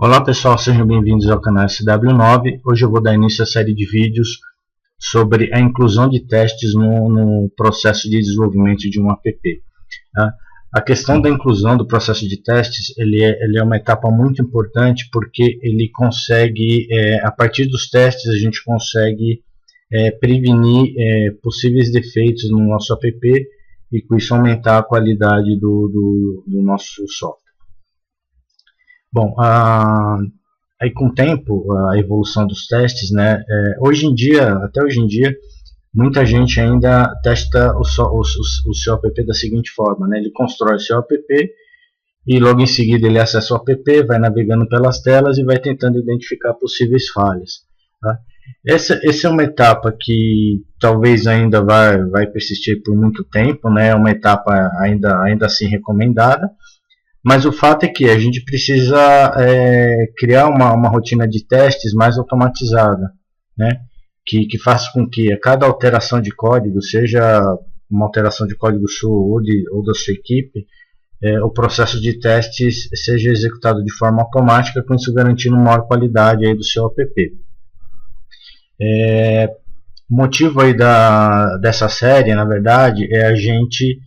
Olá pessoal, sejam bem-vindos ao canal SW9. Hoje eu vou dar início à série de vídeos sobre a inclusão de testes no processo de desenvolvimento de um app. A questão da inclusão do processo de testes ele é uma etapa muito importante, porque ele consegue, a partir dos testes a gente consegue prevenir possíveis defeitos no nosso app e com isso aumentar a qualidade do nosso software. Bom, aí com o tempo, a evolução dos testes, né? Até hoje em dia, muita gente ainda testa o seu app da seguinte forma, né? Ele constrói o seu app e logo em seguida ele acessa o app, vai navegando pelas telas e vai tentando identificar possíveis falhas. Tá? Essa é uma etapa que talvez ainda vai persistir por muito tempo, né? É uma etapa ainda assim recomendada. Mas o fato é que a gente precisa criar uma rotina de testes mais automatizada, né? Que faça com que a cada alteração de código, seja uma alteração de código sua ou da sua equipe, o processo de testes seja executado de forma automática, com isso garantindo maior qualidade aí do seu app. O motivo aí dessa série, na verdade, é a gente...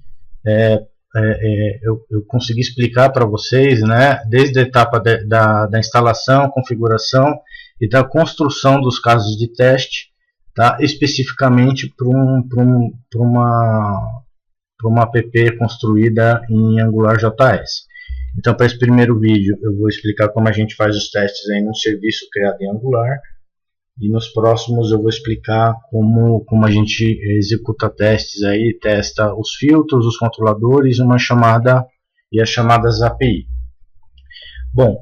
eu consegui explicar para vocês, né, desde a etapa da instalação, configuração e da construção dos casos de teste, tá, especificamente para uma app construída em AngularJS. Então, para esse primeiro vídeo, eu vou explicar como a gente faz os testes em um serviço criado em Angular. E nos próximos eu vou explicar como a gente executa testes aí, testa os filtros, os controladores e as chamadas API. Bom,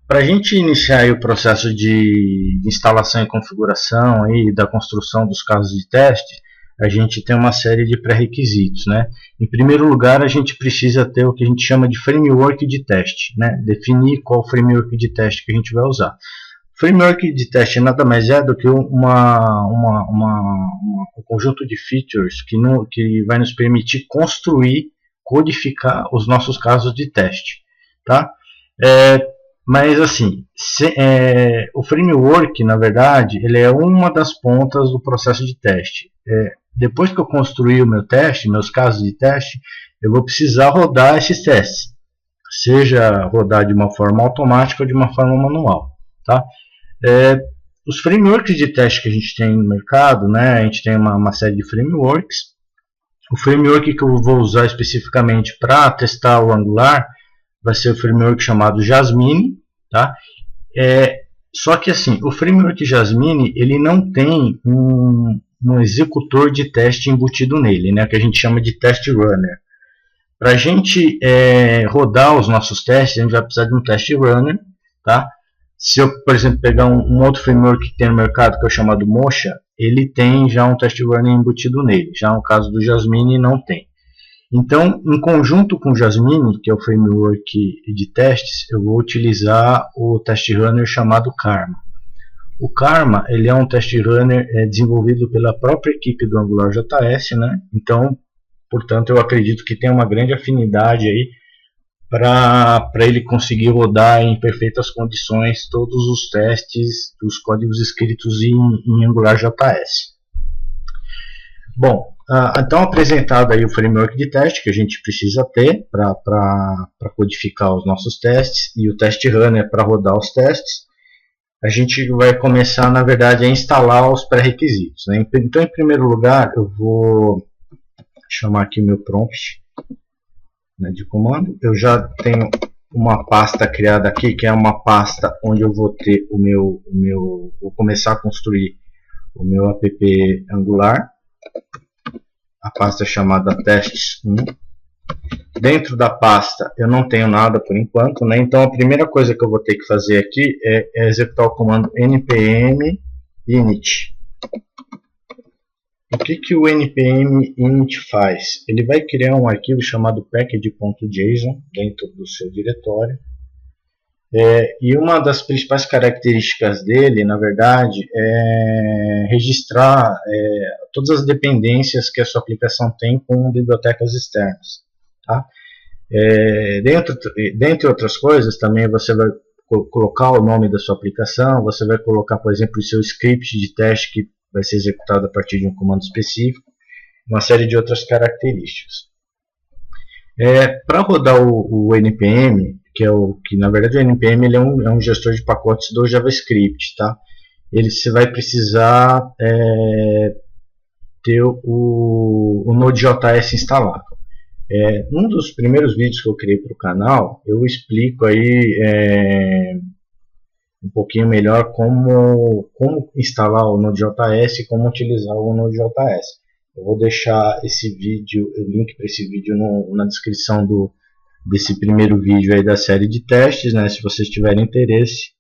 para a gente iniciar aí o processo de instalação e configuração aí, da construção dos casos de teste, a gente tem uma série de pré-requisitos, né? Em primeiro lugar, a gente precisa ter o que a gente chama de framework de teste, né? Definir qual framework de teste que a gente vai usar. Framework de teste nada mais é do que um conjunto de features que vai nos permitir construir, codificar os nossos casos de teste, tá? Mas assim, o framework, na verdade, ele é uma das pontas do processo de teste. Depois que eu construir o meu teste, meus casos de teste, eu vou precisar rodar esses testes, seja rodar de uma forma automática ou de uma forma manual, tá? Os frameworks de teste que a gente tem no mercado, né, a gente tem uma série de frameworks. O framework que eu vou usar especificamente para testar o Angular vai ser o framework chamado Jasmine, tá? Só que assim, o framework Jasmine ele não tem um executor de teste embutido nele, né, que a gente chama de test runner. Para a gente rodar os nossos testes, a gente vai precisar de um test runner, tá? Se eu, por exemplo, pegar um outro framework que tem no mercado, que é o chamado Mocha, ele tem já um test runner embutido nele. Já no caso do Jasmine, não tem. Então, em conjunto com o Jasmine, que é o framework de testes, eu vou utilizar o test runner chamado Karma. O Karma ele é um test runner desenvolvido pela própria equipe do AngularJS, né? Então, portanto, eu acredito que tem uma grande afinidade aí para ele conseguir rodar em perfeitas condições todos os testes dos códigos escritos em AngularJS. Bom, então apresentado aí o framework de teste que a gente precisa ter para codificar os nossos testes e o test runner para rodar os testes, a gente vai começar, na verdade, a instalar os pré-requisitos, né? Então, em primeiro lugar, eu vou chamar aqui o meu prompt de comando. Eu já tenho uma pasta criada aqui, que é uma pasta onde eu vou ter vou começar a construir o meu app Angular. A pasta é chamada testes1. Dentro da pasta eu não tenho nada por enquanto, né? Então a primeira coisa que eu vou ter que fazer aqui é executar o comando npm init. O que o npm init faz? Ele vai criar um arquivo chamado package.json dentro do seu diretório. E uma das principais características dele, na verdade, é registrar todas as dependências que a sua aplicação tem com bibliotecas externas. Tá? Dentre outras coisas, também você vai colocar o nome da sua aplicação, você vai colocar, por exemplo, o seu script de teste que vai ser executado a partir de um comando específico, uma série de outras características. Para rodar o NPM, que na verdade o NPM ele é um gestor de pacotes do JavaScript, tá? Você vai precisar ter o Node.js instalado. Um dos primeiros vídeos que eu criei para o canal, eu explico aí um pouquinho melhor como instalar o Node.js e como utilizar o Node.js. Eu vou deixar esse vídeo, o link para esse vídeo na descrição desse primeiro vídeo aí da série de testes, né? Se vocês tiverem interesse,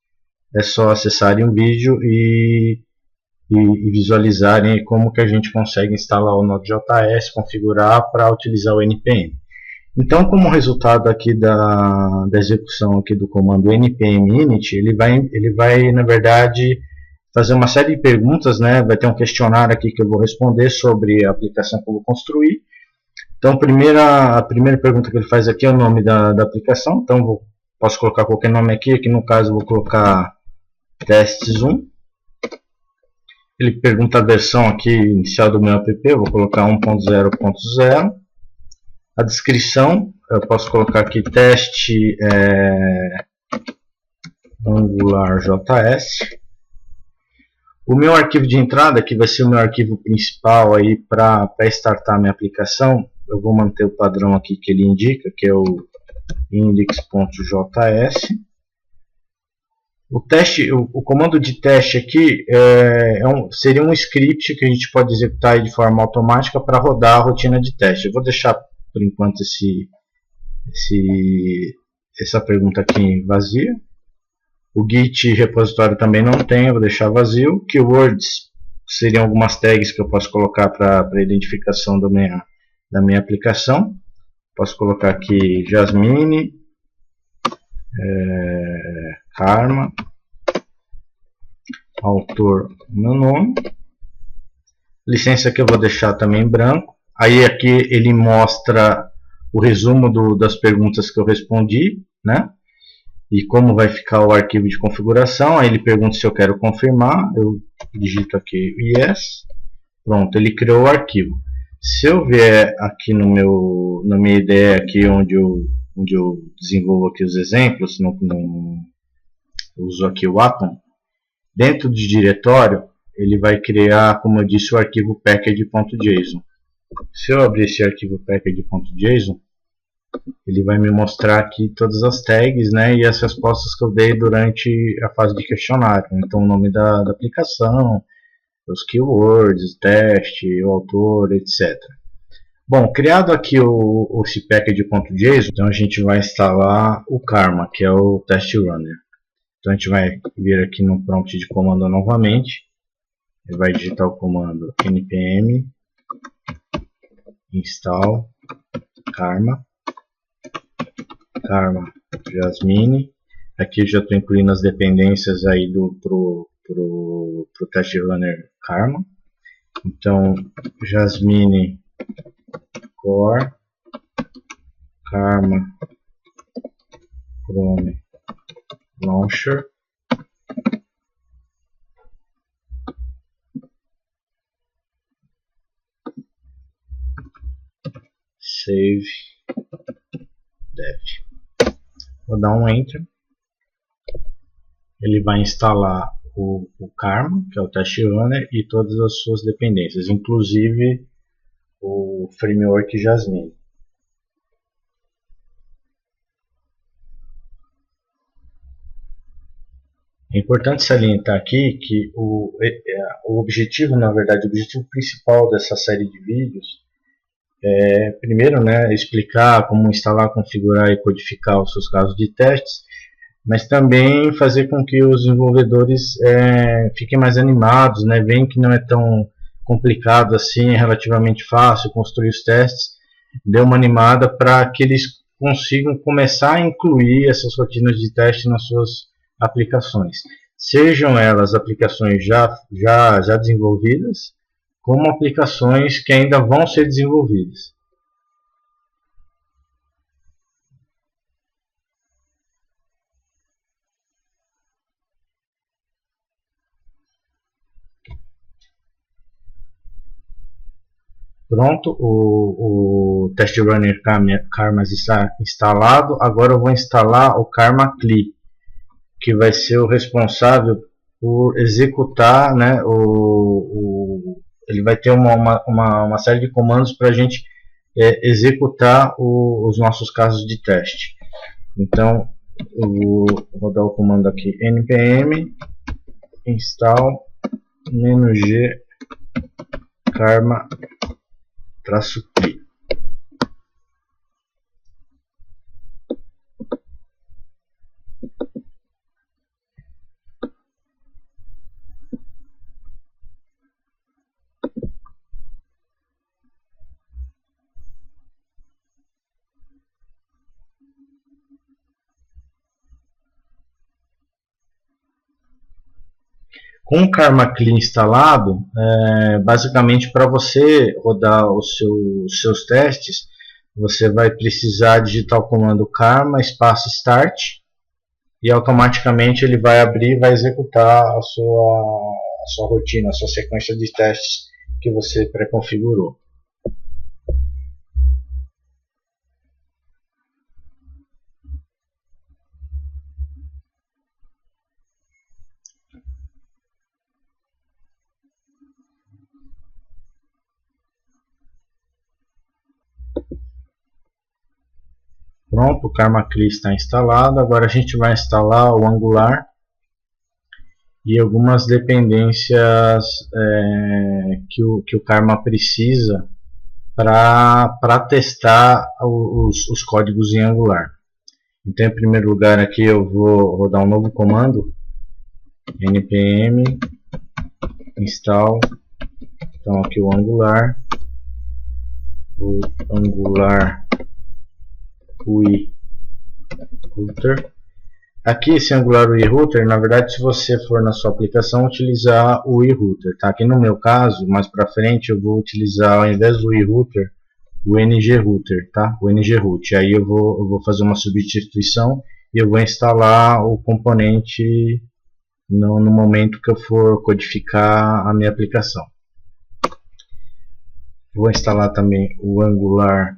é só acessarem o vídeo e visualizarem como que a gente consegue instalar o Node.js, configurar para utilizar o NPM. Então, como resultado aqui da execução aqui do comando npm init, ele vai na verdade fazer uma série de perguntas, né? Vai ter um questionário aqui que eu vou responder sobre a aplicação que eu vou construir. Então, a primeira pergunta que ele faz aqui é o nome da aplicação. Então, posso colocar qualquer nome aqui no caso eu vou colocar testes 1. Ele pergunta a versão aqui inicial do meu app, eu vou colocar 1.0.0. A descrição, eu posso colocar aqui teste AngularJS. O meu arquivo de entrada, que vai ser o meu arquivo principal aí para startar minha aplicação, eu vou manter o padrão aqui que ele indica, que é o index.js. O comando de teste aqui seria um script que a gente pode executar de forma automática para rodar a rotina de teste. Eu vou deixar por enquanto essa pergunta aqui vazia. O Git repositório também não tem, eu vou deixar vazio. Keywords seriam algumas tags que eu posso colocar para identificação da minha aplicação. Posso colocar aqui Jasmine, Karma, autor, meu nome. Licença que eu vou deixar também branco. Aí aqui ele mostra o resumo das perguntas que eu respondi, né? E como vai ficar o arquivo de configuração. Aí ele pergunta se eu quero confirmar. Eu digito aqui yes. Pronto, ele criou o arquivo. Se eu vier aqui na minha ideia aqui onde eu desenvolvo aqui os exemplos, uso aqui o Atom, dentro do diretório ele vai criar, como eu disse, o arquivo package.json. Se eu abrir esse arquivo package.json, ele vai me mostrar aqui todas as tags, né, e as respostas que eu dei durante a fase de questionário. Então o nome da aplicação, os keywords, o teste, o autor, etc. Bom, criado aqui esse package.json, então a gente vai instalar o Karma, que é o test runner. Então a gente vai vir aqui no prompt de comando novamente, ele vai digitar o comando npm install Karma Jasmine. Aqui eu já estou incluindo as dependências aí pro test runner Karma. Então Jasmine core Karma Chrome Launcher. Save Dev. Vou dar um Enter. Ele vai instalar o Karma, que é o test runner, e todas as suas dependências, inclusive o framework Jasmine. É importante salientar aqui que o objetivo, na verdade, o objetivo principal dessa série de vídeos é, primeiro, né, explicar como instalar, configurar e codificar os seus casos de testes, mas também fazer com que os desenvolvedores fiquem mais animados, né, veem que não é tão complicado assim, é relativamente fácil construir os testes, dê uma animada para que eles consigam começar a incluir essas rotinas de teste nas suas aplicações, sejam elas aplicações já desenvolvidas, como aplicações que ainda vão ser desenvolvidas. Pronto, o Test Runner Karma está instalado. Agora eu vou instalar o Karma CLI, que vai ser o responsável por executar, né, ele vai ter uma série de comandos para a gente executar os nossos casos de teste. Então, eu vou dar o comando aqui, npm install -g karma-cli. Com o Karma CLI instalado, basicamente para você rodar os seus testes, você vai precisar digitar o comando karma espaço start e automaticamente ele vai abrir e vai executar a sua rotina, a sua sequência de testes que você pré-configurou. Pronto, o Karma CLI está instalado. Agora a gente vai instalar o Angular e algumas dependências que o Karma precisa para testar os códigos em Angular. Então, em primeiro lugar, aqui eu vou rodar um novo comando, npm install, então aqui o Angular UI Router. Aqui esse Angular UI Router, na verdade, se você for na sua aplicação utilizar o UI Router, tá? Aqui no meu caso, mais para frente, eu vou utilizar ao invés do UI Router o NG Router, tá? O NG Root. Aí eu vou fazer uma substituição e eu vou instalar o componente no momento que eu for codificar a minha aplicação. Vou instalar também o Angular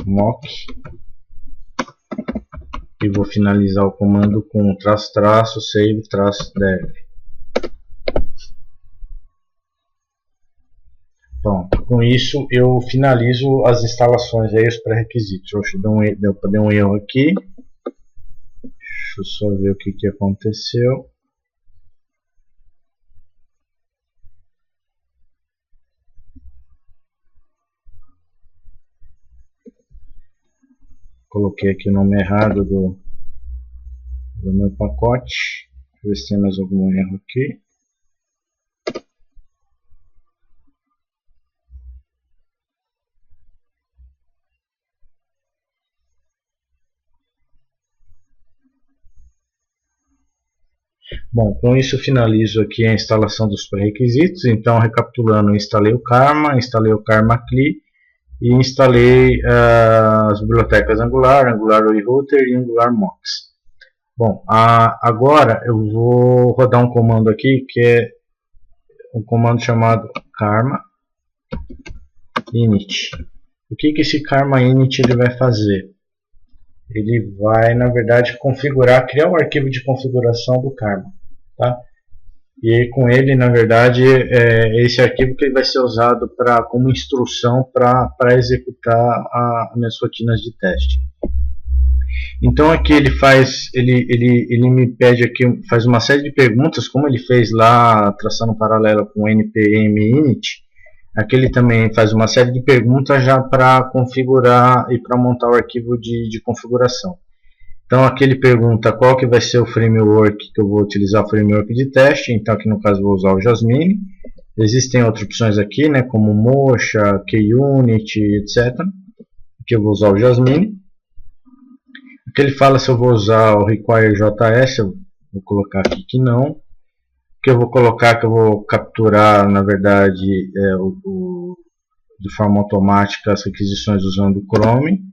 mock e vou finalizar o comando com --save-dev. Pronto, com isso eu finalizo as instalações aí, os pré-requisitos. Deu um erro aqui. Deixa eu só ver o que aconteceu. Coloquei aqui o nome errado do meu pacote. Deixa eu ver se tem mais algum erro aqui. Bom, com isso eu finalizo aqui a instalação dos pré-requisitos. Então, recapitulando, instalei o Karma, instalei o Karma CLI e instalei as bibliotecas Angular, Angular UI Router e Angular Mox. Bom, agora eu vou rodar um comando aqui que é um comando chamado karma init. O que esse karma init ele vai fazer? Ele vai, na verdade, criar o arquivo de configuração do karma, tá? E aí, com ele, na verdade, é esse arquivo que ele vai ser usado como instrução para executar as minhas rotinas de teste. Então aqui ele me pede aqui, faz uma série de perguntas, como ele fez lá, traçando um paralelo com o npm init. Aqui ele também faz uma série de perguntas já para configurar e para montar o arquivo de configuração. Então aqui ele pergunta qual que vai ser o framework que eu vou utilizar, o framework de teste. Então aqui no caso eu vou usar o Jasmine. Existem outras opções aqui, né, como Mocha, KUnit, etc. Aqui eu vou usar o Jasmine. Aqui ele fala se eu vou usar o require.js, eu vou colocar aqui que não. Que eu vou colocar que eu vou capturar, na verdade, de forma automática as requisições usando o Chrome.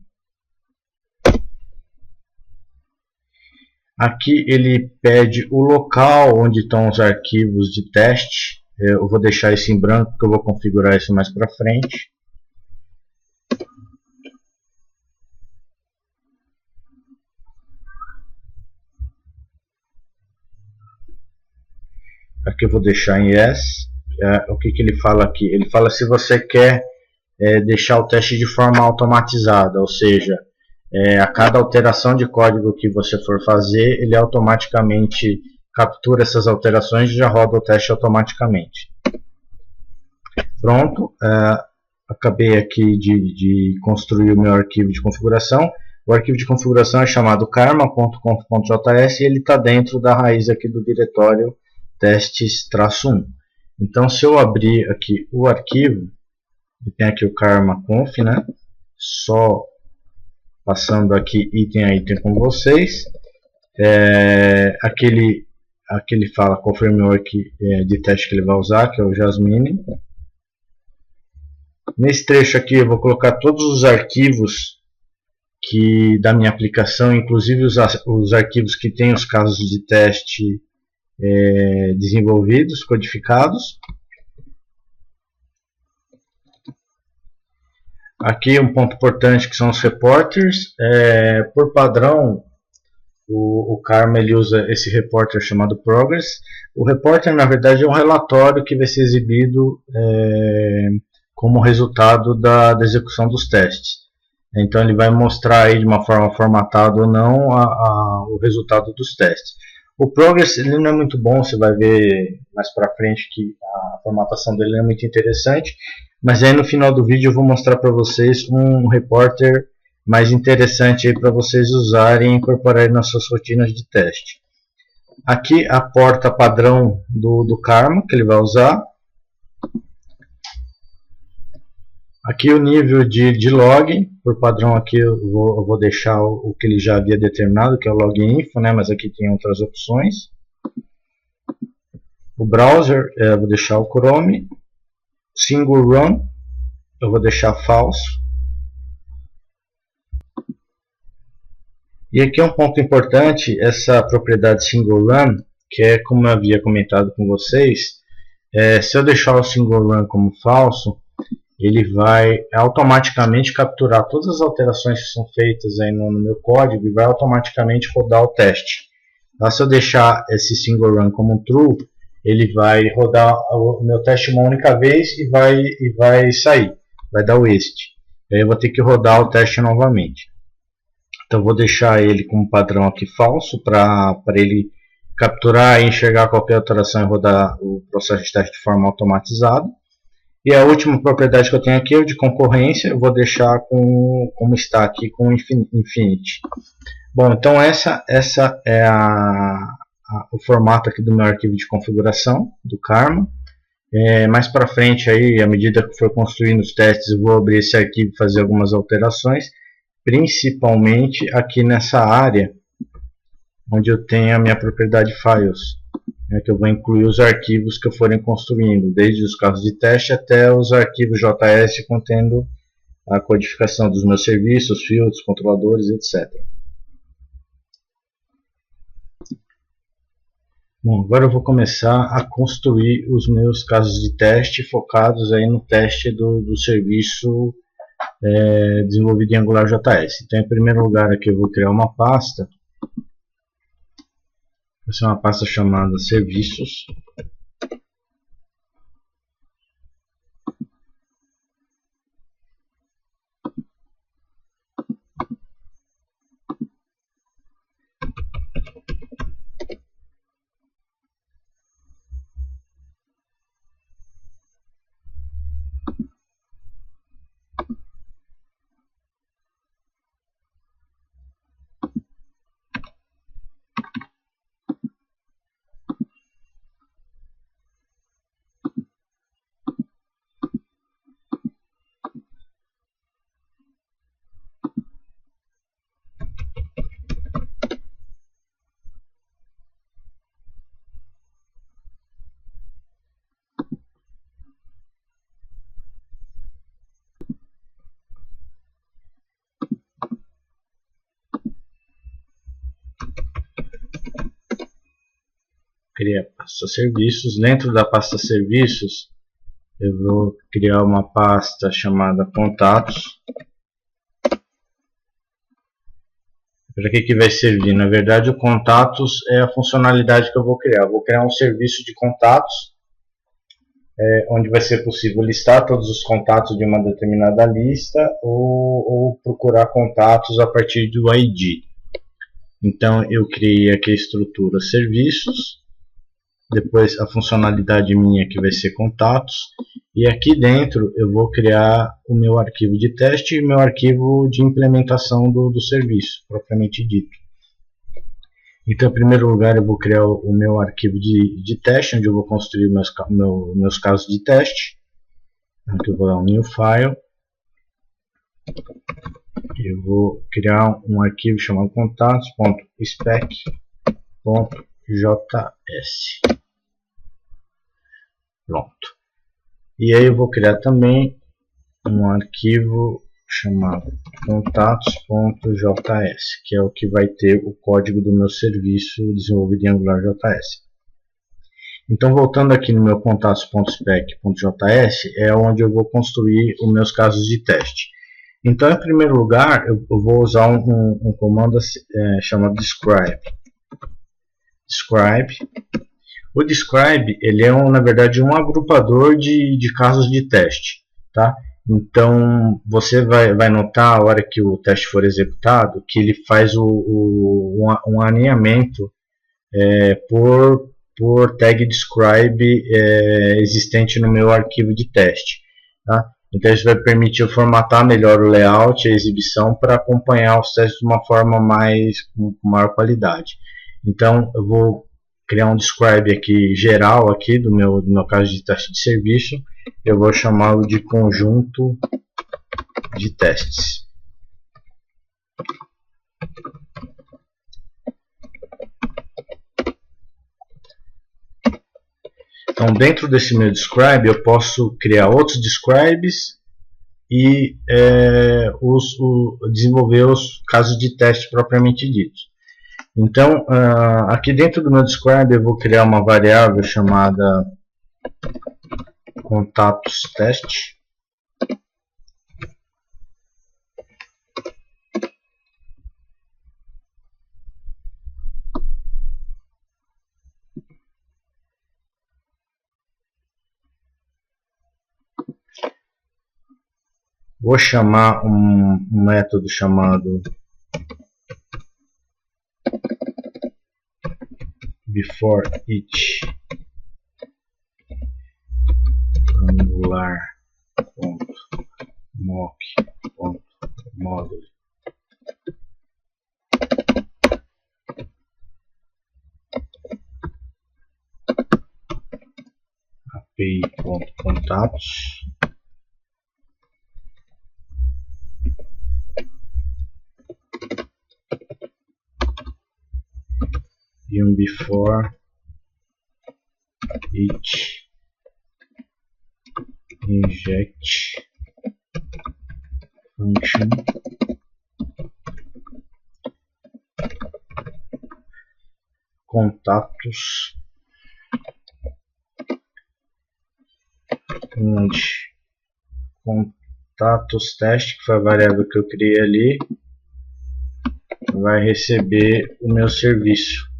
Aqui ele pede o local onde estão os arquivos de teste eu vou deixar isso em branco porque eu vou configurar isso mais para frente. Aqui eu vou deixar em yes. O que ele fala aqui? Ele fala se você quer deixar o teste de forma automatizada, ou seja, a cada alteração de código que você for fazer, ele automaticamente captura essas alterações e já roda o teste automaticamente. Pronto, acabei aqui de construir o meu arquivo de configuração. O arquivo de configuração é chamado karma.conf.js e ele está dentro da raiz aqui do diretório testes-1. Então, se eu abrir aqui o arquivo, tem aqui o karma.conf, né? Só passando aqui item a item com vocês. Aqui ele fala qual framework de teste que ele vai usar, que é o Jasmine. Nesse trecho aqui eu vou colocar todos os arquivos da minha aplicação, inclusive os arquivos que têm os casos de teste desenvolvidos, codificados. Aqui um ponto importante que são os reporters. Por padrão, o Karma ele usa esse reporter chamado Progress. O reporter na verdade é um relatório que vai ser exibido como resultado da execução dos testes. Então ele vai mostrar aí de uma forma formatada ou não o resultado dos testes. O Progress ele não é muito bom, você vai ver mais para frente que a formatação dele é muito interessante, mas aí no final do vídeo eu vou mostrar para vocês um reporter mais interessante para vocês usarem e incorporarem nas suas rotinas de teste. Aqui a porta padrão do Karma que ele vai usar. Aqui o nível de log, por padrão aqui eu vou deixar o que ele já havia determinado, que é o loginfo, né? Mas aqui tem outras opções. O browser, eu vou deixar o Chrome. Single run, eu vou deixar false. E aqui é um ponto importante, essa propriedade single run, que é como eu havia comentado com vocês, se eu deixar o single run como falso, ele vai automaticamente capturar todas as alterações que são feitas aí no meu código e vai automaticamente rodar o teste. Então, se eu deixar esse single run como true, ele vai rodar o meu teste uma única vez e vai sair, vai dar o waste. Aí eu vou ter que rodar o teste novamente. Então eu vou deixar ele como padrão aqui falso para ele capturar e enxergar qualquer alteração e rodar o processo de teste de forma automatizada. E a última propriedade que eu tenho aqui é o de concorrência, eu vou deixar como está aqui com infinite. Bom, então essa é o formato aqui do meu arquivo de configuração do Karma. Mais para frente, aí, à medida que for construindo os testes, eu vou abrir esse arquivo e fazer algumas alterações, principalmente aqui nessa área onde eu tenho a minha propriedade files. Que eu vou incluir os arquivos que eu forem construindo, desde os casos de teste até os arquivos JS contendo a codificação dos meus serviços, filtros, controladores, etc. Bom, agora eu vou começar a construir os meus casos de teste focados aí no teste do serviço desenvolvido em AngularJS. Então, em primeiro lugar, aqui eu vou criar uma pasta. Vai ser uma pasta chamada serviços. criar a pasta serviços. Dentro da pasta serviços, eu vou criar uma pasta chamada contatos. Para que vai servir? Na verdade, o contatos é a funcionalidade que eu vou criar. Eu vou criar um serviço de contatos, onde vai ser possível listar todos os contatos de uma determinada lista ou procurar contatos a partir do ID. Então eu criei aqui a estrutura serviços, depois a funcionalidade minha que vai ser contatos, e aqui dentro eu vou criar o meu arquivo de teste e o meu arquivo de implementação do serviço, propriamente dito. Então, em primeiro lugar, eu vou criar o meu arquivo de teste, onde eu vou construir meus casos de teste. Aqui eu vou dar um new file. Eu vou criar um arquivo chamado contatos.spec.js. Pronto. E aí eu vou criar também um arquivo chamado contatos.js, que é o que vai ter o código do meu serviço desenvolvido em AngularJS. Então, voltando aqui no meu contatos.spec.js, é onde eu vou construir os meus casos de teste. Então, em primeiro lugar, eu vou usar um comando chamado describe. O describe, ele é na verdade um agrupador de casos de teste, tá? Então você vai notar a hora que o teste for executado que ele faz um alinhamento por tag describe existente no meu arquivo de teste, tá? Então isso vai permitir eu formatar melhor o layout e a exibição para acompanhar os testes de uma forma com maior qualidade. Então eu vou criar um describe aqui geral aqui do meu caso de teste de serviço. Eu vou chamá-lo de conjunto de testes. Então, dentro desse meu describe, eu posso criar outros describes e desenvolver os casos de teste propriamente ditos. Então, aqui dentro do meu describe, eu vou criar uma variável chamada contatos teste. Vou chamar um método chamado before each angular.mock.module api.contatos e um before each inject function contatos, onde contatos teste, que foi a variável que eu criei ali, vai receber o meu serviço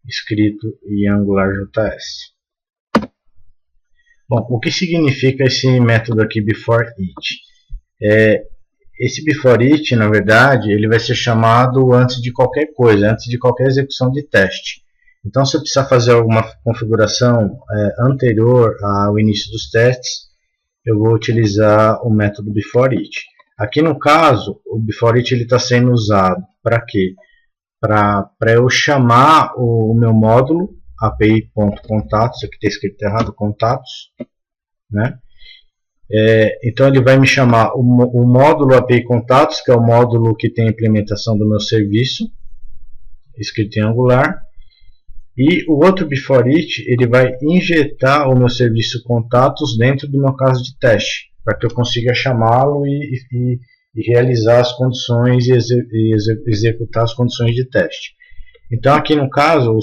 escrito em AngularJS. Bom, o que significa esse método aqui before each? Esse before each, na verdade, ele vai ser chamado antes de qualquer coisa, antes de qualquer execução de teste. Então, se eu precisar fazer alguma configuração anterior ao início dos testes, eu vou utilizar o método before each. Aqui no caso, o before each está sendo usado para quê? Para eu chamar o meu módulo api.contatos, aqui está escrito errado, contatos, né? Então ele vai me chamar o módulo API Contatos, que é o módulo que tem a implementação do meu serviço, escrito em Angular. E o outro before each, ele vai injetar o meu serviço Contatos dentro do meu caso de teste, para que eu consiga chamá-lo e realizar as condições e executar as condições de teste. Então aqui no caso,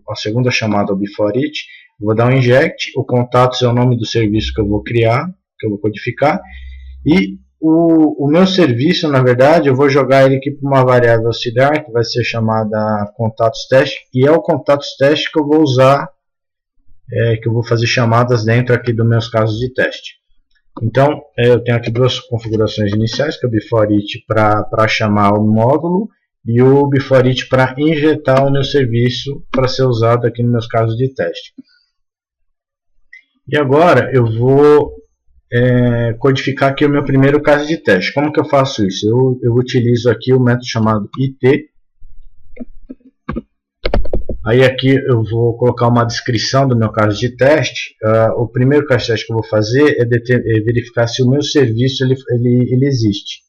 a segunda chamada, o before it, eu vou dar um inject, o contatos é o nome do serviço que eu vou criar, que eu vou codificar, e o meu serviço, na verdade, eu vou jogar ele aqui para uma variável auxiliar, que vai ser chamada contatos teste, e é o contatos teste que eu vou usar, que eu vou fazer chamadas dentro aqui dos meus casos de teste. Então, eu tenho aqui duas configurações iniciais, que é o before it para chamar o módulo, e o before it para injetar o meu serviço para ser usado aqui nos meus casos de teste. E agora eu vou codificar aqui o meu primeiro caso de teste. Como que eu faço isso? Eu utilizo aqui o método chamado it. Aí aqui eu vou colocar uma descrição do meu caso de teste. O primeiro caso de teste que eu vou fazer é verificar se o meu serviço ele existe.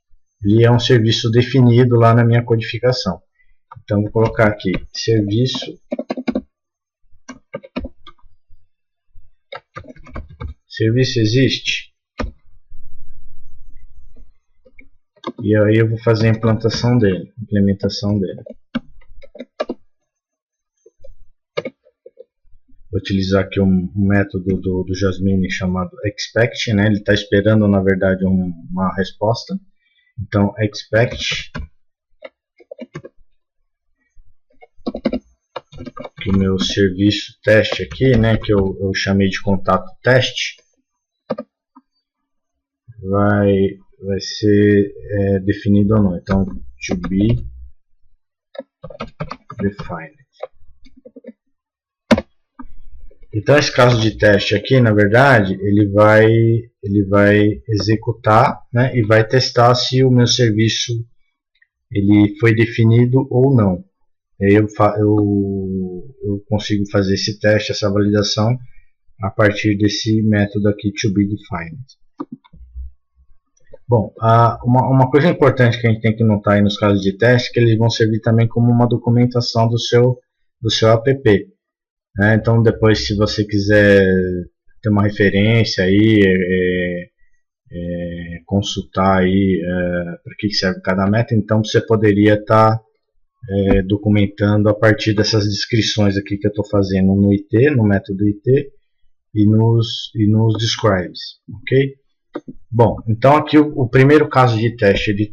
Ele é um serviço definido lá na minha codificação. Então vou colocar aqui serviço existe. E aí eu vou fazer a implementação dele. Vou utilizar aqui um método do Jasmine chamado expect, né? Ele está esperando na verdade uma resposta. Então expect que o meu serviço teste aqui, né? Que eu chamei de contato teste, vai ser definido ou não. Então to be defined. Então esse caso de teste aqui, na verdade, ele vai executar, né, e vai testar se o meu serviço ele foi definido ou não. Eu consigo fazer esse teste, essa validação a partir desse método aqui to be defined. Bom, uma coisa importante que a gente tem que notar aí nos casos de teste é que eles vão servir também como uma documentação do seu app. Então depois, se você quiser ter uma referência aí, consultar aí para que serve cada método, então você poderia estar documentando a partir dessas descrições aqui que eu estou fazendo no IT, no método IT e nos describes, ok? Bom, então aqui o primeiro caso de teste ele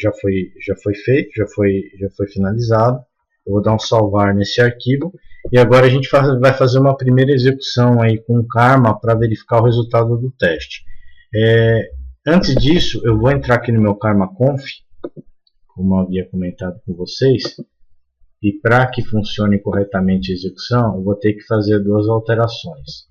já foi feito, já foi finalizado. Eu vou dar um salvar nesse arquivo e agora a gente vai fazer uma primeira execução aí com o Karma para verificar o resultado do teste. Antes disso, eu vou entrar aqui no meu Karma Conf, como eu havia comentado com vocês, e para que funcione corretamente a execução, eu vou ter que fazer duas alterações.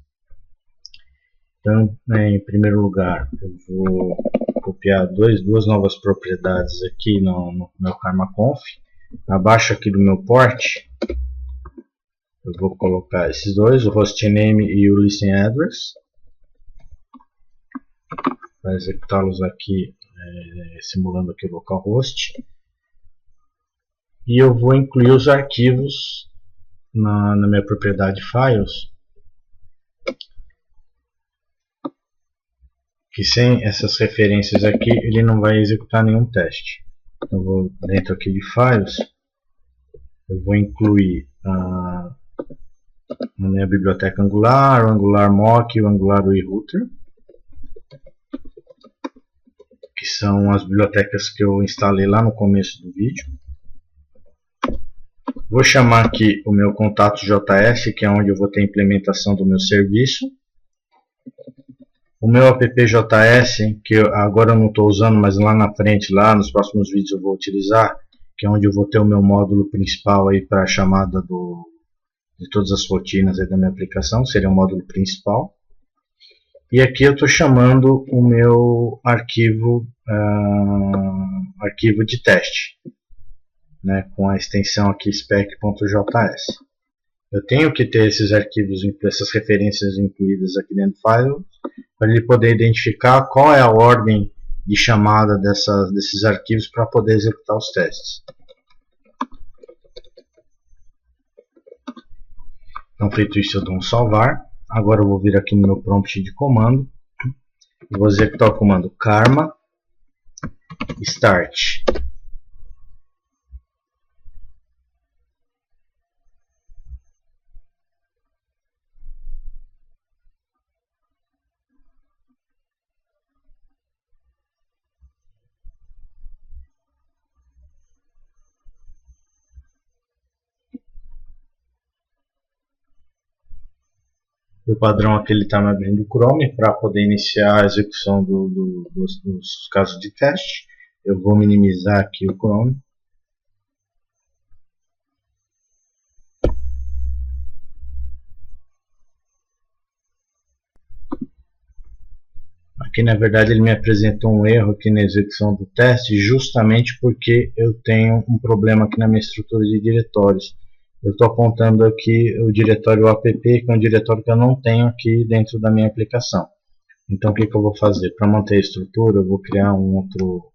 Então, em primeiro lugar, eu vou copiar duas novas propriedades aqui no meu Karma Conf. Abaixo aqui do meu port, eu vou colocar esses dois, o hostname e o listen address, para executá-los aqui, simulando aqui o localhost. E eu vou incluir os arquivos na minha propriedade files, que sem essas referências aqui ele não vai executar nenhum teste. Então, vou dentro aqui de files, eu vou incluir na minha biblioteca Angular, o Angular Mock e o Angular UI Router, que são as bibliotecas que eu instalei lá no começo do vídeo. Vou chamar aqui o meu contato JS, que é onde eu vou ter a implementação do meu serviço. O meu app.js, que agora eu não estou usando, mas lá na frente, lá nos próximos vídeos eu vou utilizar, que é onde eu vou ter o meu módulo principal aí para a chamada de todas as rotinas aí da minha aplicação, seria o módulo principal. E aqui eu estou chamando o meu arquivo de teste, né, com a extensão aqui spec.js. Eu tenho que ter esses arquivos, essas referências incluídas aqui dentro do file, para ele poder identificar qual é a ordem de chamada desses arquivos para poder executar os testes. Então, feito isso, eu dou um salvar. Agora eu vou vir aqui no meu prompt de comando e vou executar o comando karma start. O padrão aqui ele está me abrindo o Chrome para poder iniciar a execução dos casos de teste. Eu vou minimizar aqui o Chrome. Aqui na verdade ele me apresentou um erro aqui na execução do teste, justamente porque eu tenho um problema aqui na minha estrutura de diretórios. Eu estou apontando aqui o diretório app, que é um diretório que eu não tenho aqui dentro da minha aplicação. Então o que eu vou fazer? Para manter a estrutura, eu vou criar um outro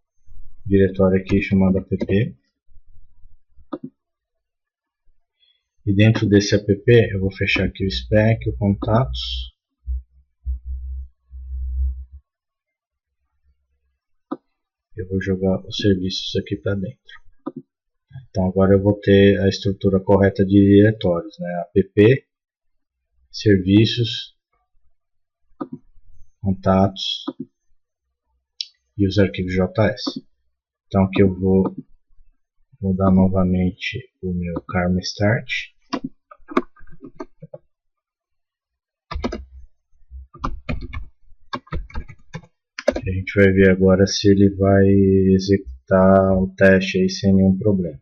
diretório aqui chamado app. E dentro desse app eu vou fechar aqui o spec, o contatos. Eu vou jogar os serviços aqui para dentro. Então agora eu vou ter a estrutura correta de diretórios, né? App, serviços, contatos e os arquivos JS. Então aqui eu vou mudar novamente o meu Karma Start. A gente vai ver agora se ele vai executar o teste aí sem nenhum problema.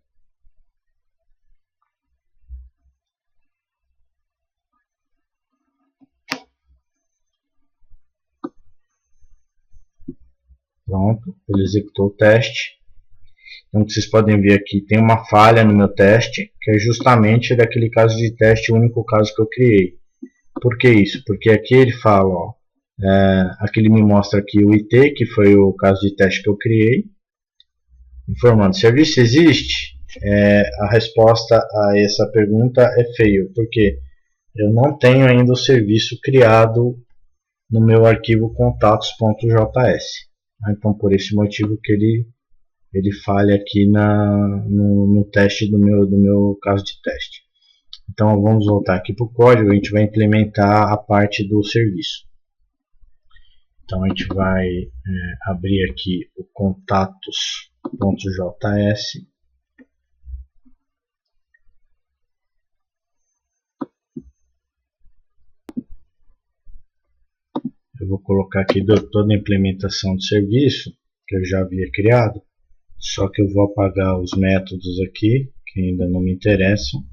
Pronto, ele executou o teste. Então, vocês podem ver aqui, tem uma falha no meu teste, que é justamente daquele caso de teste, o único caso que eu criei. Por que isso? Porque aqui ele fala, ó, aqui ele me mostra aqui o IT, que foi o caso de teste que eu criei, informando, serviço existe? A resposta a essa pergunta é fail, porque eu não tenho ainda o serviço criado no meu arquivo contatos.js. Então, por esse motivo que ele falha aqui no teste do meu caso de teste. Então, vamos voltar aqui para o código, a gente vai implementar a parte do serviço. Então, a gente vai abrir aqui o contatos.js. Eu vou colocar aqui toda a implementação do serviço que eu já havia criado, só que eu vou apagar os métodos aqui que ainda não me interessam.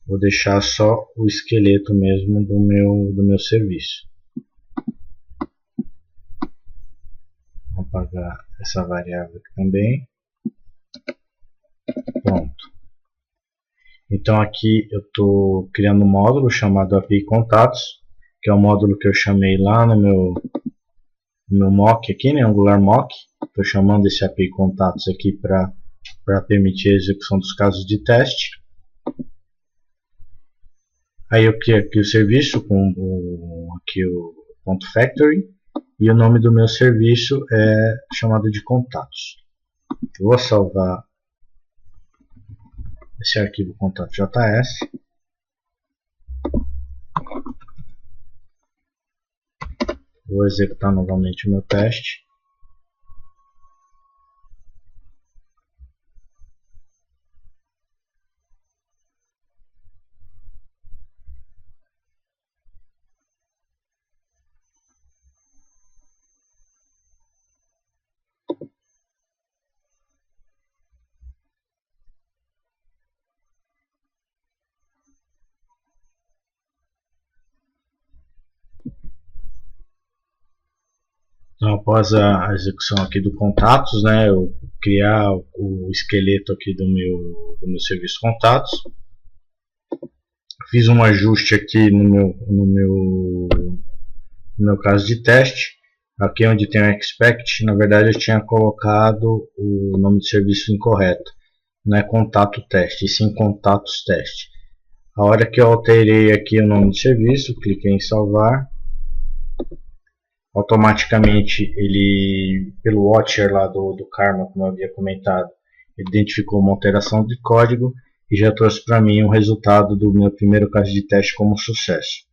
Vou deixar só o esqueleto mesmo do meu serviço. Vou apagar essa variável aqui também. Pronto. Então aqui eu estou criando um módulo chamado API Contatos, que é o módulo que eu chamei lá no meu mock aqui, né, Angular Mock. Estou chamando esse API Contatos aqui para permitir a execução dos casos de teste. Aí eu criei aqui o serviço com aqui o .factory e o nome do meu serviço é chamado de contatos. Eu vou salvar esse arquivo contatos.js. Vou executar novamente o meu teste. Então, após a execução aqui do contatos, né, eu criar o esqueleto aqui do meu serviço contatos. Fiz um ajuste aqui no meu caso de teste. Aqui onde tem o expect, na verdade eu tinha colocado o nome do serviço incorreto. Não é contato teste, e sim contatos teste. A hora que eu alterei aqui o nome do serviço, cliquei em salvar. Automaticamente ele, pelo watcher lá do Karma, como eu havia comentado, ele identificou uma alteração de código e já trouxe para mim o resultado do meu primeiro caso de teste como sucesso.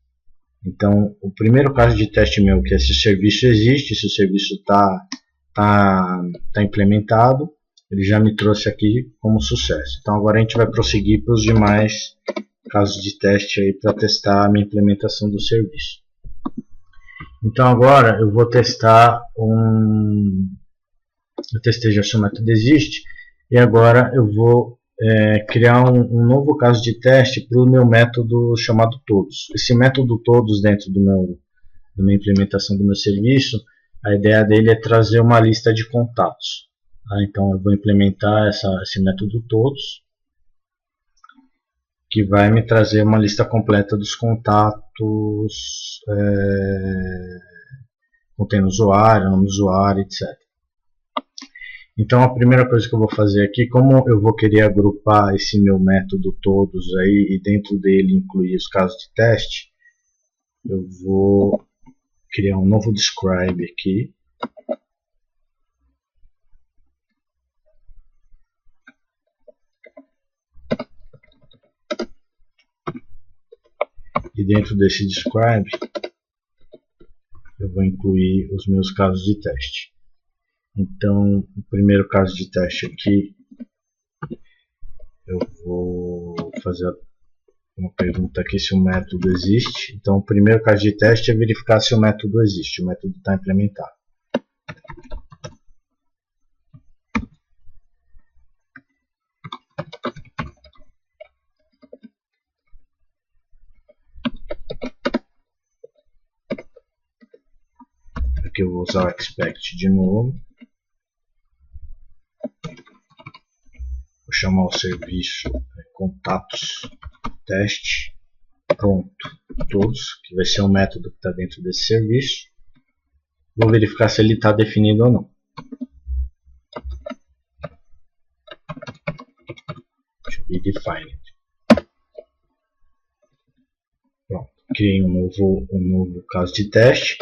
Então, o primeiro caso de teste meu, que é se o serviço existe, se o serviço está implementado, ele já me trouxe aqui como sucesso. Então agora a gente vai prosseguir para os demais casos de teste aí para testar a minha implementação do serviço. Então agora eu vou testar eu testei já se o método existe, e agora eu vou criar um novo caso de teste para o meu método chamado todos. Esse método todos dentro da minha implementação do meu serviço, a ideia dele é trazer uma lista de contatos. Tá? Então eu vou implementar esse método todos, que vai me trazer uma lista completa dos contatos, contendo usuário, nome do usuário, etc. Então a primeira coisa que eu vou fazer aqui, como eu vou querer agrupar esse meu método todos aí e dentro dele incluir os casos de teste, eu vou criar um novo describe aqui. E dentro desse describe eu vou incluir os meus casos de teste. Então, o primeiro caso de teste aqui, eu vou fazer uma pergunta aqui se o método existe. Então, o primeiro caso de teste é verificar se o método existe, o método está implementado. Aqui eu vou usar o expect de novo. Vou chamar o serviço contatos teste pronto todos, que vai ser o método que está dentro desse serviço. Vou verificar se ele está definido ou não. Deixa eu be defined. Pronto, criei um novo caso de teste.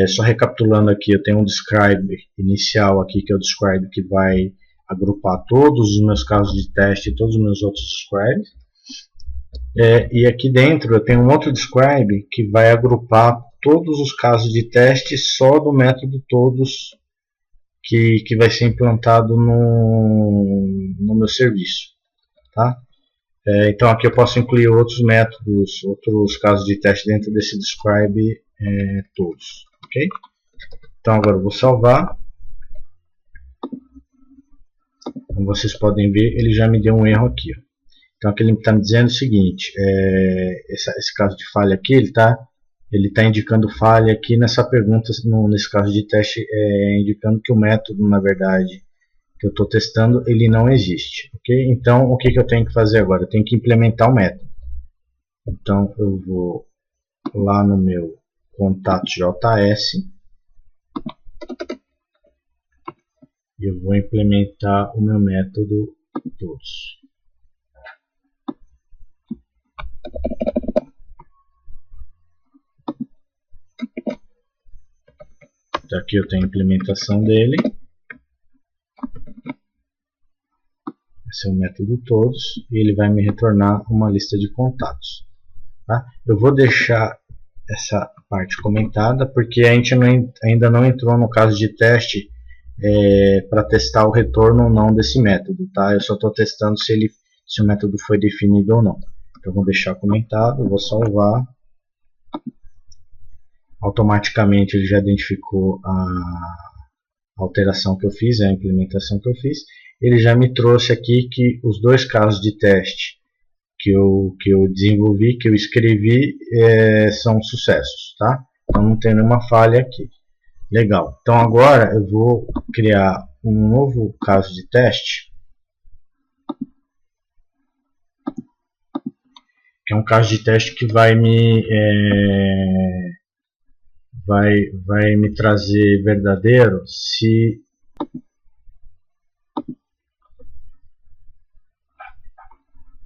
Só recapitulando aqui, eu tenho um describe inicial aqui, que é o describe que vai agrupar todos os meus casos de teste e todos os meus outros describes. E aqui dentro eu tenho um outro describe que vai agrupar todos os casos de teste só do método todos que vai ser implantado no meu serviço. Tá? Então aqui eu posso incluir outros métodos, outros casos de teste dentro desse describe todos. Okay? Então agora eu vou salvar. Como vocês podem ver, ele já me deu um erro aqui. Ó. Então aqui ele está me dizendo o seguinte, esse caso de falha aqui, ele tá indicando falha aqui nessa pergunta, nesse caso de teste, indicando que o método, na verdade, que eu estou testando, ele não existe. Okay? Então o que eu tenho que fazer agora? Eu tenho que implementar o método. Então eu vou lá no meu contato.js e eu vou implementar o meu método todos. Então aqui eu tenho a implementação dele. Esse é o método todos e ele vai me retornar uma lista de contatos. Tá? Eu vou deixar essa parte comentada porque a gente ainda não entrou no caso de teste para testar o retorno ou não desse método. Tá? Eu só estou testando se o método foi definido ou não. Então vou deixar comentado, vou salvar. Automaticamente ele já identificou a alteração que eu fiz, a implementação que eu fiz. Ele já me trouxe aqui que os dois casos de teste que eu desenvolvi, que eu escrevi, são sucessos. Tá? Então não tem nenhuma falha aqui. Legal. Então agora eu vou criar um novo caso de teste, que é um caso de teste que vai me trazer verdadeiro se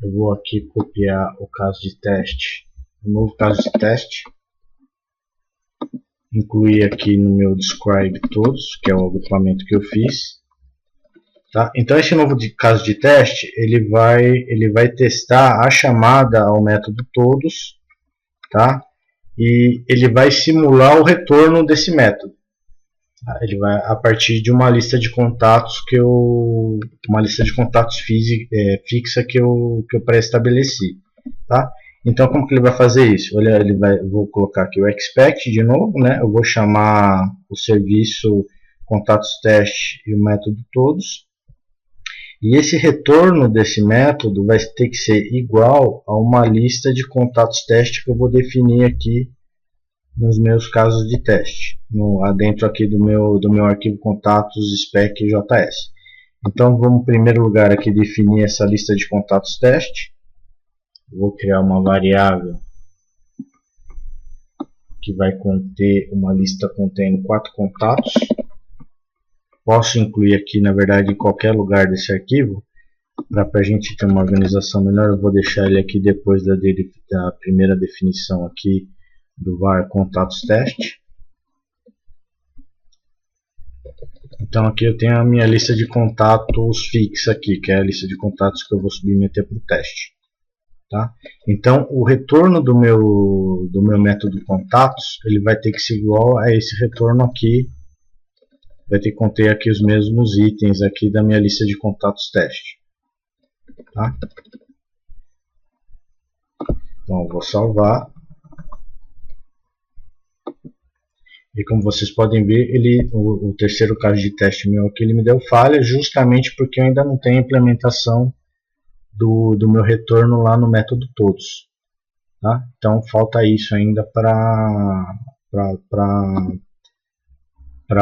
eu vou aqui copiar o caso de teste, o novo caso de teste, incluir aqui no meu describe todos, que é o agrupamento que eu fiz. Tá? Então esse novo caso de teste ele vai testar a chamada ao método todos, tá? E ele vai simular o retorno desse método. Tá? Ele vai a partir de uma lista de contatos fixa que eu pré-estabeleci. tá? Então, como que ele vai fazer isso? Vou colocar aqui o expect de novo, né? Eu vou chamar o serviço contatos teste e o método todos. E esse retorno desse método vai ter que ser igual a uma lista de contatos teste que eu vou definir aqui nos meus casos de teste, dentro aqui do meu arquivo contatos spec.js. Então, vamos em primeiro lugar aqui definir essa lista de contatos teste. Vou criar uma variável que vai conter uma lista contendo 4 contatos. Posso incluir aqui, na verdade, em qualquer lugar desse arquivo, para a gente ter uma organização melhor. Eu vou deixar ele aqui depois da primeira definição aqui do var contatos teste. Então aqui eu tenho a minha lista de contatos fixa aqui, que é a lista de contatos que eu vou submeter para o teste. Tá? Então o retorno do meu método contatos, ele vai ter que ser igual a esse retorno aqui. Vai ter que conter aqui os mesmos itens aqui da minha lista de contatos teste. Tá? Então eu vou salvar. E como vocês podem ver, o terceiro caso de teste meu aqui, ele me deu falha justamente porque eu ainda não tenho a implementação do meu retorno lá no método todos. Tá? Então falta isso ainda para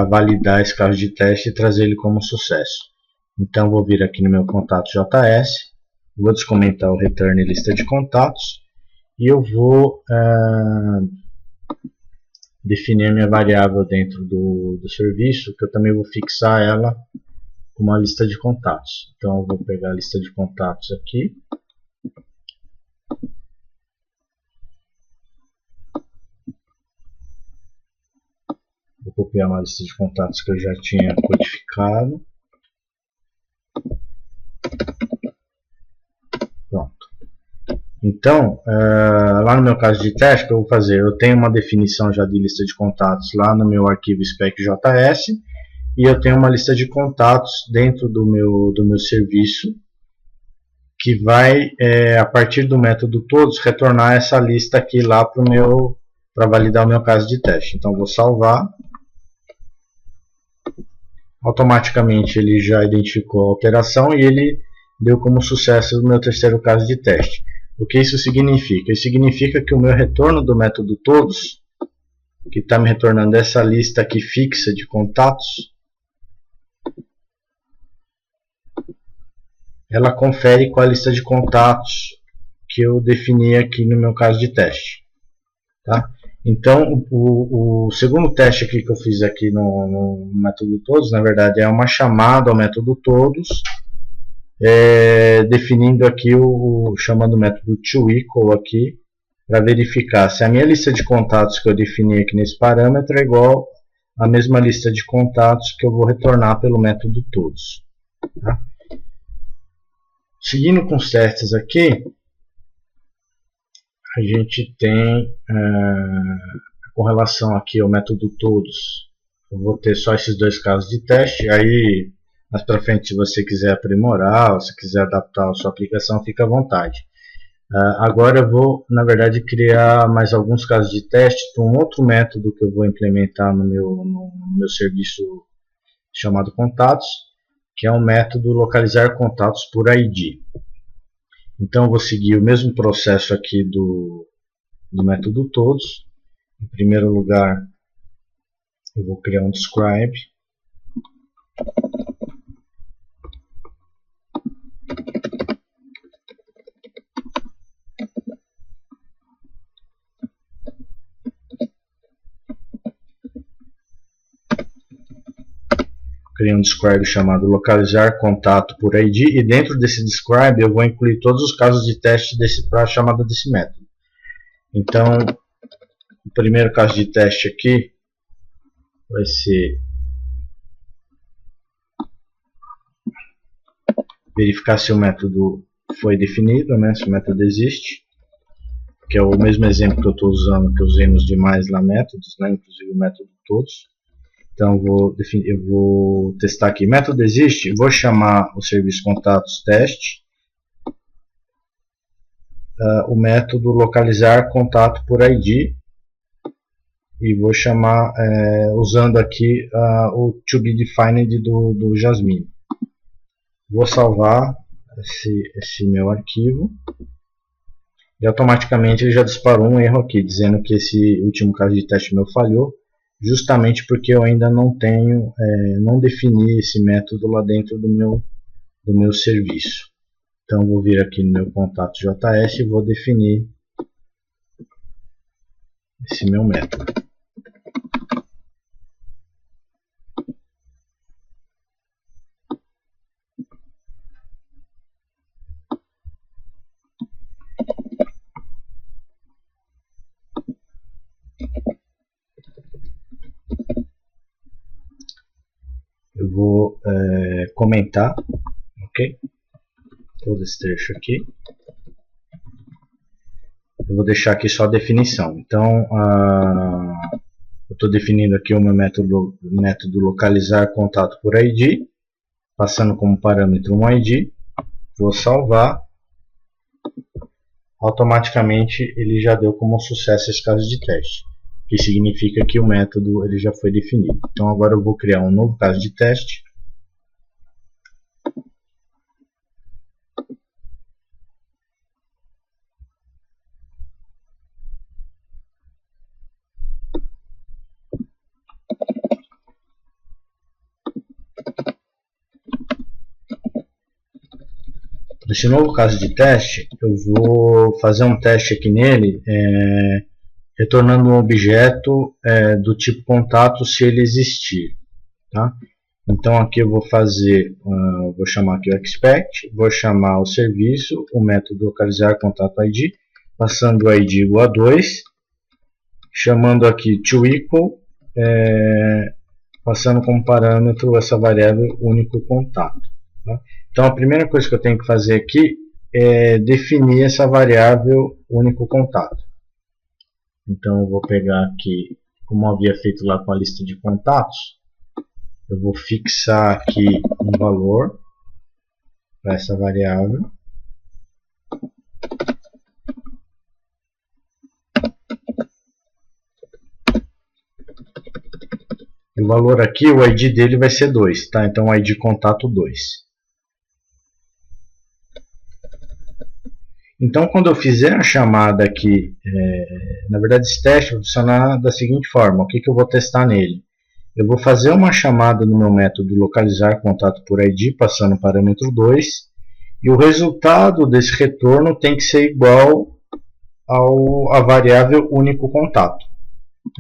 validar esse caso de teste e trazer ele como sucesso. Então vou vir aqui no meu contato JS, vou descomentar o return lista de contatos e eu vou definir a minha variável dentro do serviço, que eu também vou fixar ela com uma lista de contatos. Então eu vou pegar a lista de contatos aqui. Vou copiar uma lista de contatos que eu já tinha codificado. Pronto. Então, lá no meu caso de teste, o que eu vou fazer? Eu tenho uma definição já de lista de contatos lá no meu arquivo spec.js e eu tenho uma lista de contatos dentro do meu serviço que vai, a partir do método todos, retornar essa lista aqui lá para validar o meu caso de teste. Então, vou salvar. Automaticamente ele já identificou a alteração e ele deu como sucesso o meu terceiro caso de teste. O que isso significa? Isso significa que o meu retorno do método todos, que está me retornando essa lista aqui fixa de contatos, ela confere com a lista de contatos que eu defini aqui no meu caso de teste. Tá? Então, o segundo teste aqui que eu fiz aqui no método todos, na verdade, é uma chamada ao método todos, definindo aqui chamando o método toEqual aqui, para verificar se a minha lista de contatos que eu defini aqui nesse parâmetro é igual à mesma lista de contatos que eu vou retornar pelo método todos. Tá? Seguindo com os testes aqui, a gente tem, com relação aqui ao método todos, eu vou ter só esses dois casos de teste. Aí mais para frente, se você quiser aprimorar, ou se quiser adaptar a sua aplicação, fica à vontade. Agora eu vou, na verdade, criar mais alguns casos de teste para um outro método que eu vou implementar no meu serviço chamado contatos, que é um método localizar contatos por ID. Então eu vou seguir o mesmo processo aqui do método todos. Em primeiro lugar, eu vou criar um describe. Criei um describe chamado localizar contato por ID e dentro desse describe eu vou incluir todos os casos de teste para a chamada desse método. Então, o primeiro caso de teste aqui vai ser verificar se o método foi definido, né, se o método existe, que é o mesmo exemplo que eu estou usando, que eu usei nos demais lá métodos, né, inclusive o método todos. Então eu vou testar aqui, método existe, vou chamar o serviço contatos teste, o método localizar contato por ID e vou chamar usando aqui o toBeDefined do Jasmine. Vou salvar esse meu arquivo e automaticamente ele já disparou um erro aqui dizendo que esse último caso de teste meu falhou, justamente porque eu ainda não tenho, não defini esse método lá dentro do meu serviço. Então vou vir aqui no meu contato JS e vou definir esse meu método. Eu vou comentar, ok? Todo esse trecho aqui. Eu vou deixar aqui só a definição. Então, eu estou definindo aqui o meu método localizar contato por ID, passando como parâmetro um ID. Vou salvar. Automaticamente ele já deu como sucesso esse caso de teste, que significa que o método ele já foi definido. Então agora eu vou criar um novo caso de teste. Nesse novo caso de teste, eu vou fazer um teste aqui nele, retornando um objeto do tipo contato se ele existir. Tá? Então aqui eu vou fazer, vou chamar aqui o expect, vou chamar o serviço, o método localizar contato ID, passando o ID igual a 2, chamando aqui toEqual, passando como parâmetro essa variável único contato. Tá? Então a primeira coisa que eu tenho que fazer aqui é definir essa variável único contato. Então eu vou pegar aqui, como eu havia feito lá com a lista de contatos, eu vou fixar aqui um valor para essa variável. E o valor aqui, o ID dele vai ser 2, tá? Então o ID contato 2. Então quando eu fizer a chamada aqui, na verdade esse teste vai funcionar da seguinte forma. O que eu vou testar nele? Eu vou fazer uma chamada no meu método localizar contato por ID, passando o parâmetro 2, e o resultado desse retorno tem que ser igual à variável único contato.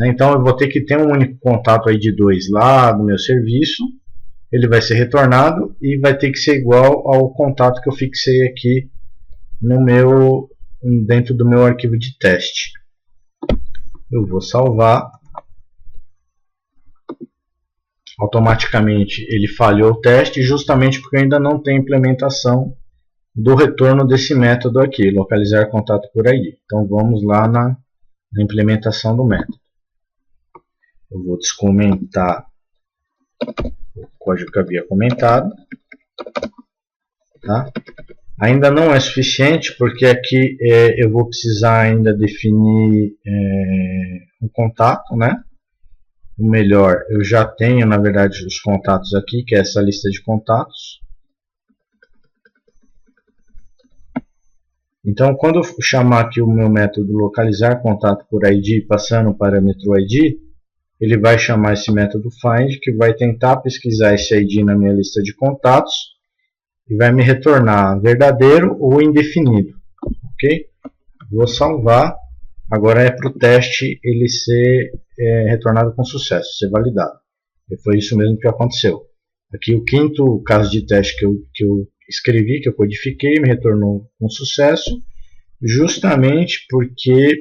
Então eu vou ter que ter um único contato ID 2 lá no meu serviço, ele vai ser retornado e vai ter que ser igual ao contato que eu fixei aqui dentro do meu arquivo de teste. Eu vou salvar. Automaticamente ele falhou o teste, justamente porque eu ainda não tenho implementação do retorno desse método aqui, localizar contato por ID. Então vamos lá na implementação do método. Eu vou descomentar o código que eu havia comentado. Tá? Ainda não é suficiente, porque aqui eu vou precisar ainda definir um contato, né? O melhor, eu já tenho na verdade os contatos aqui, que é essa lista de contatos. Então quando eu chamar aqui o meu método localizar contato por ID, passando o parâmetro ID, ele vai chamar esse método find, que vai tentar pesquisar esse ID na minha lista de contatos e vai me retornar verdadeiro ou indefinido. Ok? Vou salvar. Agora é para o teste ele ser retornado com sucesso, ser validado. E foi isso mesmo que aconteceu. Aqui o quinto caso de teste que eu escrevi, que eu codifiquei, me retornou com sucesso, justamente porque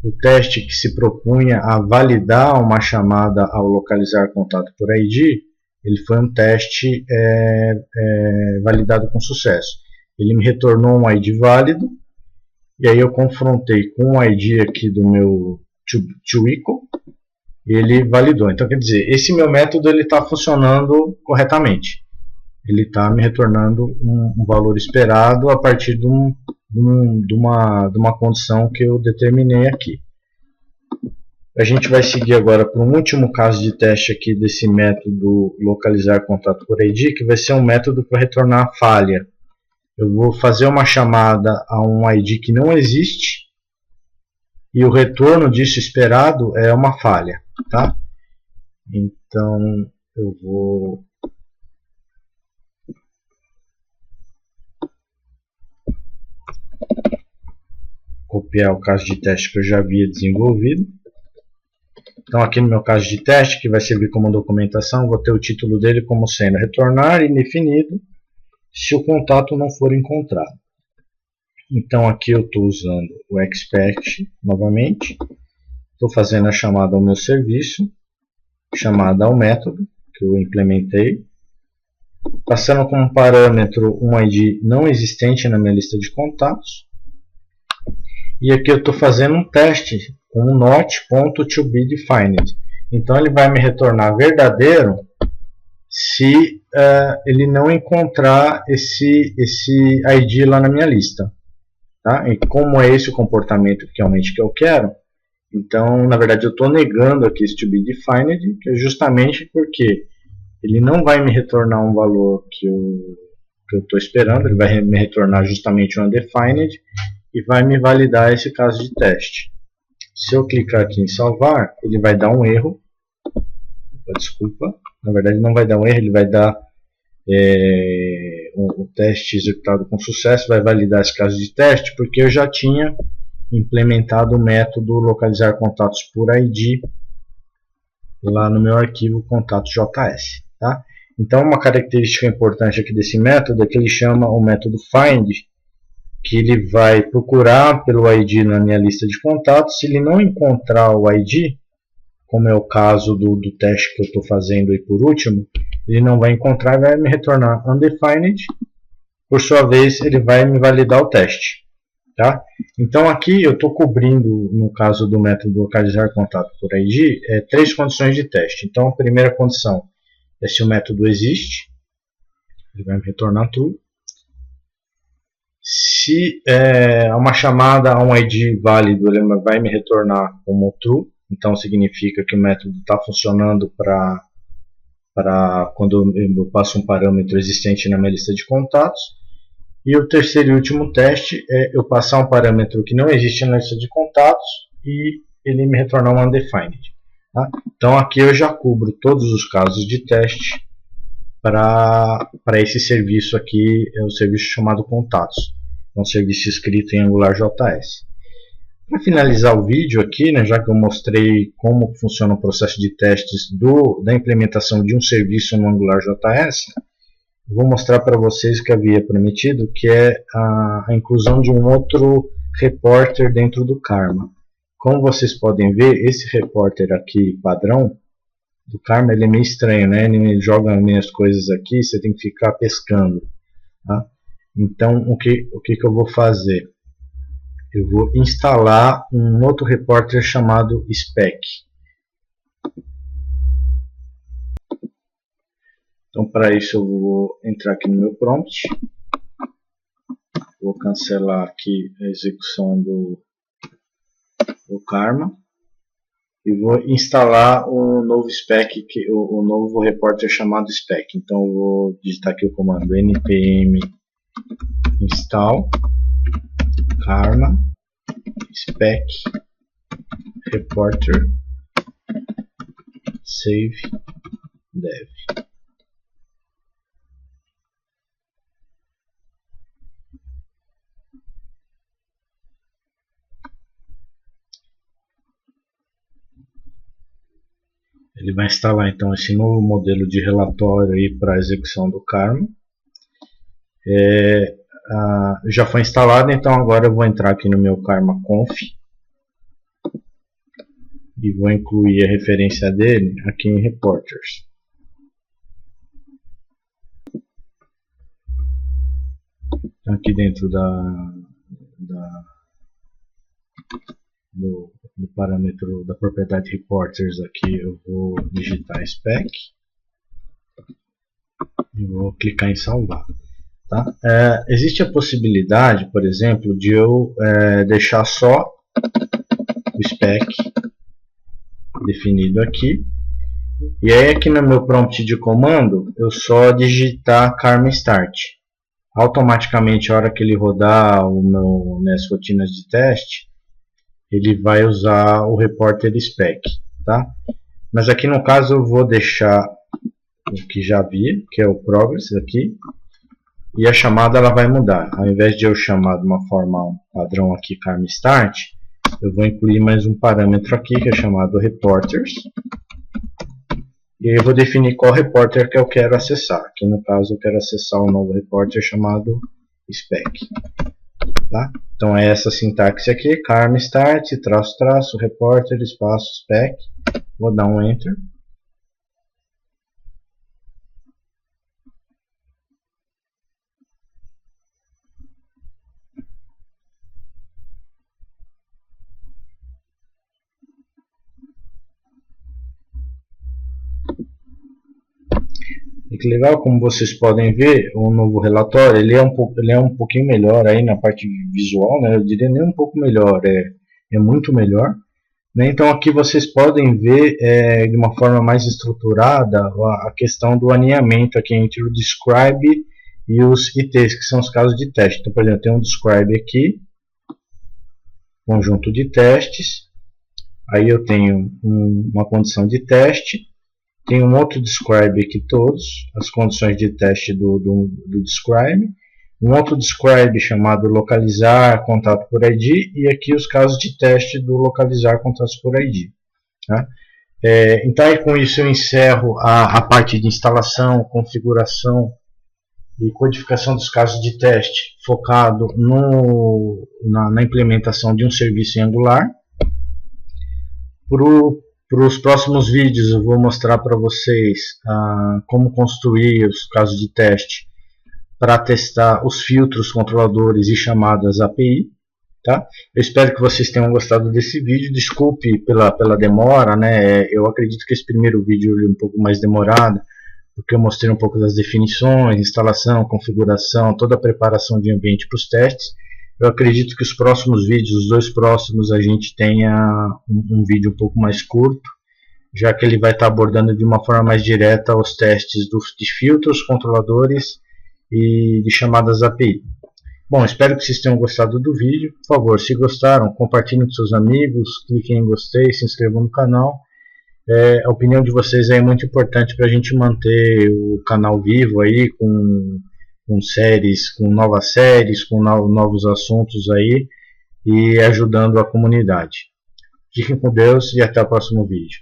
o teste que se propunha a validar uma chamada ao localizar contato por ID, ele foi um teste validado com sucesso. Ele me retornou um ID válido, e aí eu confrontei com o ID aqui do meu toEqual, e ele validou. Então quer dizer, esse meu método está funcionando corretamente. Ele está me retornando um valor esperado a partir de de uma condição que eu determinei aqui. A gente vai seguir agora para um último caso de teste aqui desse método localizar contato por ID, que vai ser um método para retornar a falha. Eu vou fazer uma chamada a um ID que não existe e o retorno disso esperado é uma falha, tá? Então eu vou copiar o caso de teste que eu já havia desenvolvido. Então aqui no meu caso de teste, que vai servir como documentação, vou ter o título dele como sendo retornar indefinido se o contato não for encontrado. Então aqui eu estou usando o expect novamente, estou fazendo a chamada ao meu serviço, chamada ao método que eu implementei, passando como parâmetro um ID não existente na minha lista de contatos, e aqui eu estou fazendo um teste com um not.toBeDefined. Então ele vai me retornar verdadeiro se ele não encontrar esse ID lá na minha lista. Tá? E como é esse o comportamento que realmente que eu quero, então na verdade eu estou negando aqui esse toBeDefined, que é justamente porque ele não vai me retornar um valor que eu estou esperando, ele vai me retornar justamente um undefined e vai me validar esse caso de teste. Se eu clicar aqui em salvar, ele vai dar um erro. Desculpa, na verdade não vai dar um erro, ele vai dar o teste executado com sucesso, vai validar esse caso de teste, porque eu já tinha implementado o método localizar contatos por ID lá no meu arquivo contatos.js. Tá? Então uma característica importante aqui desse método é que ele chama o método find, que ele vai procurar pelo ID na minha lista de contatos. Se ele não encontrar o ID, como é o caso do teste que eu estou fazendo aí por último, ele não vai encontrar e vai me retornar undefined. Por sua vez, ele vai me validar o teste. Tá? Então aqui eu estou cobrindo, no caso do método localizar contato por ID, três condições de teste. Então a primeira condição é se o método existe, ele vai me retornar true. Se uma chamada a um ID válido, ele vai me retornar como true. Então significa que o método está funcionando para quando eu passo um parâmetro existente na minha lista de contatos. E o terceiro e último teste é eu passar um parâmetro que não existe na lista de contatos e ele me retornar um undefined. Tá? Então aqui eu já cubro todos os casos de teste para esse serviço aqui, é o serviço chamado contatos. É um serviço escrito em AngularJS. Para finalizar o vídeo aqui, né, já que eu mostrei como funciona o processo de testes da implementação de um serviço no AngularJS, vou mostrar para vocês o que havia prometido, que é a inclusão de um outro reporter dentro do Karma. Como vocês podem ver, esse reporter aqui padrão do Karma, ele é meio estranho, né? Ele joga minhas coisas aqui, você tem que ficar pescando. Tá? Então, o que eu vou fazer? Eu vou instalar um outro reporter chamado spec. Então, para isso eu vou entrar aqui no meu prompt, vou cancelar aqui a execução do Karma e vou instalar um novo spec, o novo reporter chamado spec. Então, eu vou digitar aqui o comando npm install Karma spec reporter save dev. Ele vai instalar então esse novo modelo de relatório aí para a execução do Karma. Já foi instalado, então agora eu vou entrar aqui no meu Karma Conf e vou incluir a referência dele aqui em Reporters. Então, aqui dentro do parâmetro da propriedade Reporters, aqui eu vou digitar spec e vou clicar em salvar. Tá? Existe a possibilidade, por exemplo, de eu deixar só o spec definido aqui, e aí aqui no meu prompt de comando eu só digitar Karma Start. Automaticamente, a hora que ele rodar minhas rotinas de teste, ele vai usar o Reporter Spec. Tá? Mas aqui no caso eu vou deixar o que já havia, que é o Progress aqui, e a chamada ela vai mudar. Ao invés de eu chamar de uma forma padrão aqui Karma Start, eu vou incluir mais um parâmetro aqui que é chamado Reporters. E aí eu vou definir qual reporter que eu quero acessar. Aqui no caso eu quero acessar um novo reporter chamado spec. Tá? Então é essa sintaxe aqui, Karma Start, traço, traço, reporter, espaço, spec. Vou dar um Enter. E que legal, como vocês podem ver, o novo relatório ele é um pouquinho melhor aí na parte visual, né? Eu diria nem um pouco melhor, é muito melhor. Né? Então aqui vocês podem ver de uma forma mais estruturada a questão do alinhamento aqui entre o describe e os ITs, que são os casos de teste. Então, por exemplo, tem um describe aqui, conjunto de testes, aí eu tenho uma condição de teste, tem um outro describe aqui todos, as condições de teste do describe, um outro describe chamado localizar contato por ID, e aqui os casos de teste do localizar contatos por ID. Tá? Então aí, com isso eu encerro a parte de instalação, configuração e codificação dos casos de teste focado na implementação de um serviço em Angular. Para os próximos vídeos eu vou mostrar para vocês como construir os casos de teste para testar os filtros, controladores e chamadas API. Tá? Eu espero que vocês tenham gostado desse vídeo. Desculpe pela demora, né? Eu acredito que esse primeiro vídeo é um pouco mais demorado, porque eu mostrei um pouco das definições, instalação, configuração, toda a preparação de ambiente para os testes. Eu acredito que os próximos vídeos, os dois próximos, a gente tenha um vídeo um pouco mais curto, já que ele vai estar abordando de uma forma mais direta os testes de filtros, controladores e de chamadas API. Bom, espero que vocês tenham gostado do vídeo. Por favor, se gostaram, compartilhem com seus amigos, cliquem em gostei, se inscrevam no canal. A opinião de vocês é muito importante para a gente manter o canal vivo aí, com séries, com novas séries, com novos assuntos aí, e ajudando a comunidade. Fiquem com Deus e até o próximo vídeo.